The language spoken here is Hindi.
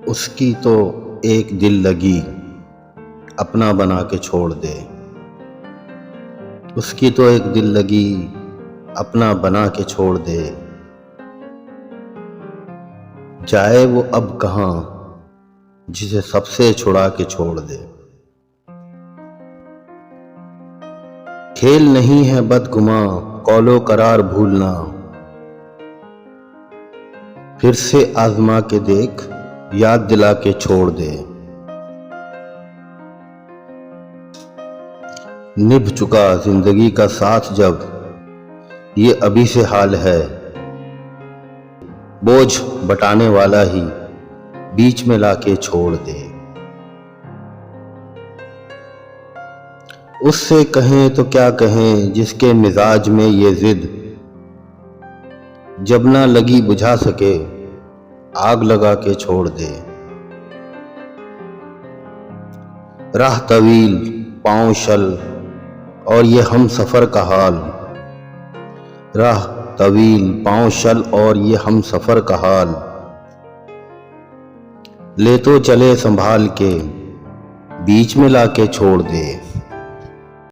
उसकी तो एक दिल लगी अपना बना के छोड़ दे। उसकी तो एक दिल लगी अपना बना के छोड़ दे। जाए वो अब कहाँ जिसे सबसे छुड़ा के छोड़ दे। खेल नहीं है बदगुमां कौलो करार भूलना। फिर से आजमा के देख याद दिला के छोड़ दे। निभ चुका जिंदगी का साथ जब ये अभी से हाल है। बोझ बटाने वाला ही बीच में लाके छोड़ दे। उससे कहें तो क्या कहें जिसके मिजाज में ये जिद। जब ना लगी बुझा सके आग लगा के छोड़ दे। राह तवील पाँव शल और ये हम सफर का हाल। राह तवील पाँव शल और ये हम सफर का हाल। ले तो चले संभाल के बीच में लाके छोड़ दे।